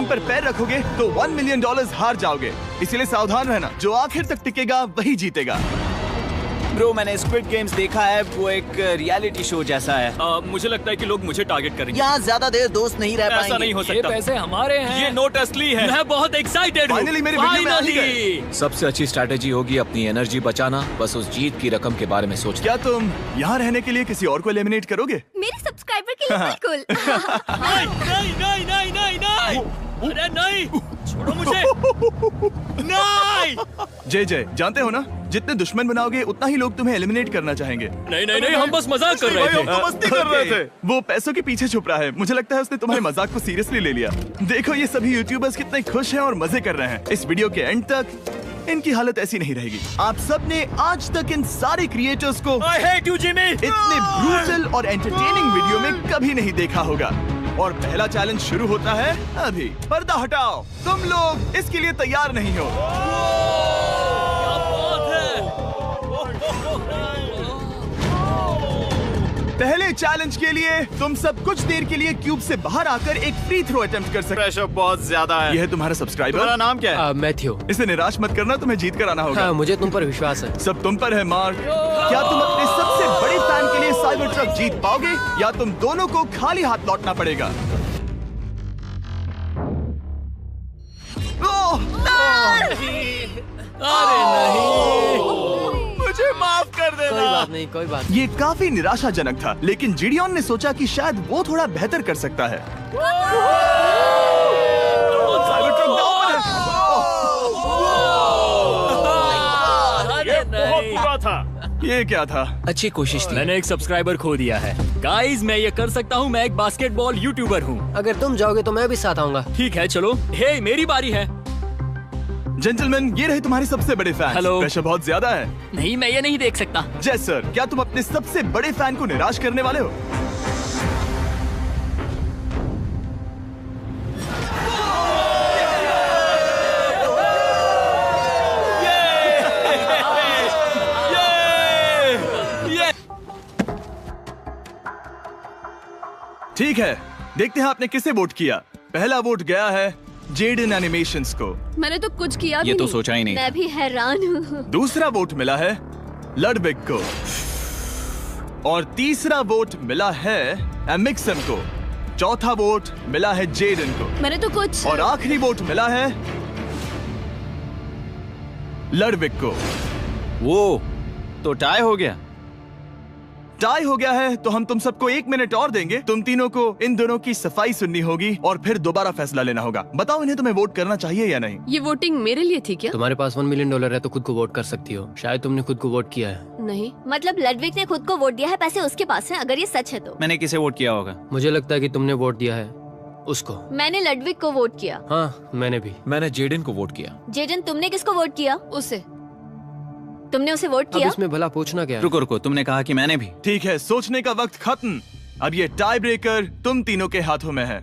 पर पैर रखोगे तो $1 मिलियन हार जाओगे। इसलिए सावधान रहना, जो आखिर तक टिकेगा वही जीतेगा। ब्रो, मैंने स्क्विड गेम्स देखा है, वो एक रियलिटी शो जैसा है। मुझे लगता है कि लोग मुझे टारगेट करेंगे। यहाँ ज्यादा देर दोस्त नहीं रह पाएंगे। ऐसा नहीं हो सकता। ये पैसे हमारे हैं। ये नोट असली है। मैं बहुत एक्साइटेड हूँ। फाइनली मेरी वीडियो में आ ही गए। सबसे अच्छी स्ट्रैटेजी होगी अपनी एनर्जी बचाना, बस उस जीत की रकम के बारे में सोचना। क्या तुम यहाँ रहने के लिए किसी और को एलिमिनेट करोगे? मेरे सब्सक्राइबर के लिए बिल्कुल। नहीं। अरे नहीं, छोड़ो मुझे। नहीं। जय जानते हो ना, जितने दुश्मन बनाओगे उतना ही लोग तुम्हें एलिमिनेट करना चाहेंगे। नहीं, हम बस मजाक कर रहे थे। हम तो मस्ती कर रहे थे। वो पैसों के पीछे छुप रहा है। मुझे लगता है उसने तुम्हारे मजाक को सीरियसली ले लिया। देखो ये सभी यूट्यूबर्स कितने खुश हैं और मजे कर रहे हैं। इस वीडियो के एंड तक इनकी हालत ऐसी नहीं रहेगी। आप सब ने आज तक इन सारे क्रिएटर्स को I hate you, Jimmy! इतने ब्रूटल और एंटरटेनिंग वीडियो में कभी नहीं देखा होगा। और पहला चैलेंज शुरू होता है अभी। पर्दा हटाओ, तुम लोग इसके लिए तैयार नहीं हो। पहले चैलेंज के लिए तुम सब कुछ देर के लिए क्यूब से बाहर आकर एक फ्री थ्रो अटेम्प्ट कर सकते हो। प्रेशर बहुत ज्यादा है। यह है तुम्हारा सब्सक्राइबर। तुम्हारा नाम क्या है? मैथ्यू। इसे निराश मत करना, तुम्हें जीत कर आना होगा। हाँ, मुझे तुम पर विश्वास है। सब तुम पर है मार्क। क्या तुम अपने सबसे बड़े फैन के लिए साइबर ट्रक जीत पाओगे या तुम दोनों को खाली हाथ लौटना पड़ेगा? अरे नहीं, मुझे माफ कर देना। कोई बात ये काफी निराशाजनक था, लेकिन जिडियन ने सोचा कि शायद वो थोड़ा बेहतर कर सकता है। साइबर ट्रक डाउन है। अरे नहीं। बुरा था। ये क्या था? अच्छी कोशिश थी। मैंने एक सब्सक्राइबर खो दिया है। गाइस, मैं ये कर सकता हूँ। मैं एक बास्केटबॉल यूट्यूबर हूँ। अगर तुम जाओगे तो मैं भी साथ आऊंगा। ठीक है, चलो। हे, मेरी बारी है। जेंटलमैन, ये रहे तुम्हारे सबसे बड़े फैन। हेलो। प्रेशर बहुत ज्यादा है। नहीं, मैं ये नहीं देख सकता। जय सर, क्या तुम अपने सबसे बड़े फैन को निराश करने वाले हो? ठीक है, देखते हैं आपने किसे वोट किया। पहला वोट गया है जेडन एनिमेशंस को। मैंने तो कुछ किया भी ये तो नहीं। सोचा ही नहीं मैं भी हैरान हूँ। दूसरा वोट मिला है लडविग को और तीसरा वोट मिला है एमिक्सन को। चौथा वोट मिला है जेडन को मैंने तो कुछ और आखिरी वोट मिला है लडविग को। वो तो टाई हो गया। टाई हो गया है तो हम तुम सबको 1 मिनट और देंगे। तुम तीनों को इन दोनों की सफाई सुननी होगी और फिर दोबारा फैसला लेना होगा। बताओ इन्हें तुम्हें वोट करना चाहिए या नहीं? ये वोटिंग मेरे लिए थी क्या? तुम्हारे पास $1 मिलियन है तो खुद को वोट कर सकती हो। शायद तुमने खुद को वोट किया है। नहीं, मतलब लडविग ने खुद को वोट दिया है, पैसे उसके पास हैं। अगर ये सच है तो मैंने किसे वोट किया होगा? मुझे लगता है कि तुमने वोट दिया है उसको। मैंने लडविग को वोट किया। हाँ, मैंने भी। मैंने जेडन को वोट किया। जेडन, तुमने किसको वोट किया? उसे। तुमने उसे वोट अब किया? इसमें भला पूछना क्या है? रुको रुको, तुमने कहा कि मैंने भी। ठीक है, सोचने का वक्त खत्म। अब ये टाई ब्रेकर तुम तीनों के हाथों में है।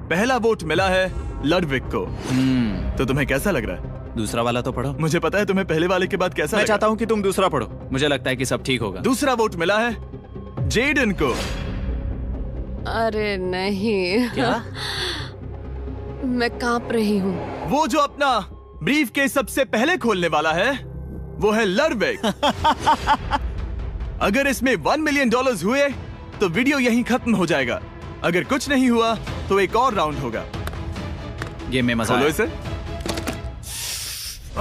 पहला वोट मिला है लडविग को। तो तुम्हें कैसा लग रहा है? दूसरा वाला तो पढ़ो। मुझे पता है तुम्हें पहले वाले के बाद कैसा मैं लगा। चाहता हूँ कि तुम दूसरा पढ़ो। मुझे लगता है कि सब ठीक होगा। दूसरा वोट मिला है जेडन को। अरे नहीं। क्या? मैं कांप रही हूँ। वो जो अपना ब्रीफ केस सबसे पहले खोलने वाला है वो है लडविग। अगर इसमें $1 मिलियन हुए तो वीडियो यहीं खत्म हो जाएगा। अगर कुछ नहीं हुआ तो एक और राउंड होगा। गेम में मजा खोलो आया। इसे।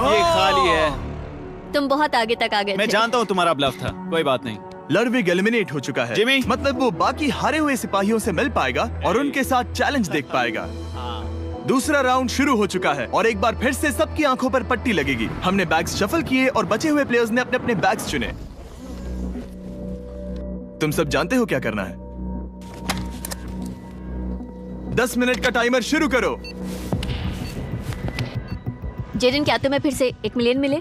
ये खाली है। तुम बहुत आगे तक आ गए मैं थे। जानता हूँ तुम्हारा ब्लफ था, कोई बात नहीं। लडविग एलिमिनेट हो चुका है। जिमी। मतलब वो बाकी हारे हुए सिपाहियों से मिल पाएगा और उनके साथ चैलेंज देख पाएगा। दूसरा राउंड शुरू हो चुका है और एक बार फिर से सबकी आंखों पर पट्टी लगेगी। हमने बैग्स शफल किए और बचे हुए प्लेयर्स ने अपने अपने बैग्स चुने। तुम सब जानते हो क्या करना है। 10 मिनट का टाइमर शुरू करो। जेडन, क्या तुम्हें फिर से 1 मिलियन मिले?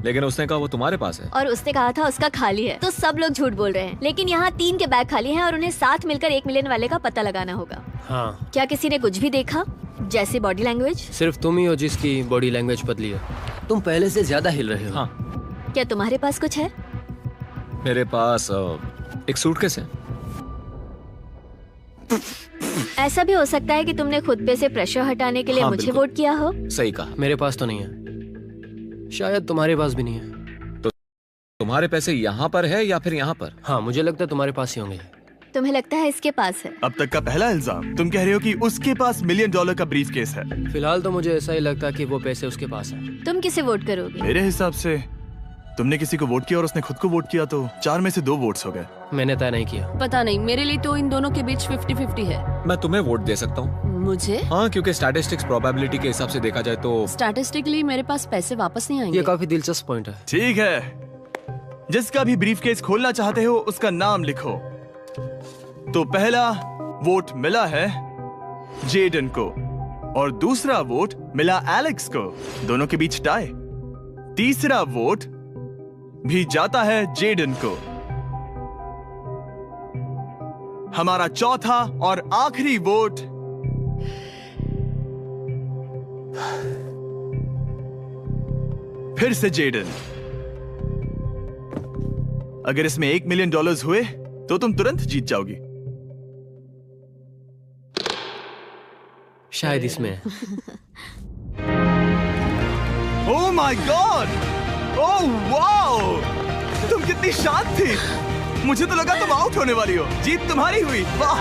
लेकिन उसने कहा वो तुम्हारे पास है। और उसने कहा था उसका खाली है। तो सब लोग झूठ बोल रहे हैं। लेकिन यहाँ 3 के बैग खाली हैं और उन्हें साथ मिलकर 1 मिलियन वाले का पता लगाना होगा। हाँ। क्या किसी ने कुछ भी देखा, जैसे बॉडी लैंग्वेज? सिर्फ तुम ही हो जिसकी बॉडी लैंग्वेज बदली है। तुम पहले से ज्यादा हिल रहे हो। हाँ। क्या तुम्हारे पास कुछ है? मेरे पास एक सूटकेस है। ऐसा भी हो सकता है कि तुमने खुद पे से प्रेशर हटाने के लिए हाँ, मुझे बिल्कुल। वोट किया हो। सही कहा। मेरे पास तो नहीं है, शायद तुम्हारे पास भी नहीं है। तुम्हारे पैसे यहाँ पर है या फिर यहाँ पर? हाँ, मुझे लगता है तुम्हारे पास ही होंगे। तुम्हें लगता है इसके पास है? अब तक का पहला इल्जाम। तुम कह रहे हो कि उसके पास $1 मिलियन का ब्रीफ केस है। फिलहाल तो मुझे ऐसा ही लगता है कि वो पैसे उसके पास हैं। तुम किसे वोट करोगे? मेरे हिसाब से तुमने किसी को वोट किया और उसने खुद को वोट किया, तो 4 में से 2 वोट्स हो गए। मैंने तय नहीं किया। पता नहीं, मेरे लिए तो इन दोनों के बीच 50-50 है। मैं तुम्हें वोट दे सकता हूँ। मुझे हाँ, क्योंकि स्टैटिस्टिक्स प्रोबेबिलिटी के हिसाब से देखा जाए तो स्टैटिस्टिकली मेरे पास पैसे वापस नहीं आएंगे। ये काफी दिलचस्प पॉइंट है। ठीक है, जिसका भी ब्रीफ केस खोलना चाहते हो उसका नाम लिखो। तो पहला वोट मिला है जेडन को और दूसरा वोट मिला एलेक्स को। दोनों के बीच टाई। तीसरा वोट भी जाता है जेडन को। हमारा चौथा और आखिरी वोट फिर से जेडन। अगर इसमें $1 मिलियन हुए तो तुम तुरंत जीत जाओगी। शायद इसमें है। Oh my God! Oh wow! तुम कितनी शांत थी। मुझे तो लगा तुम आउट होने वाली हो। जीत तुम्हारी हुई। वाह!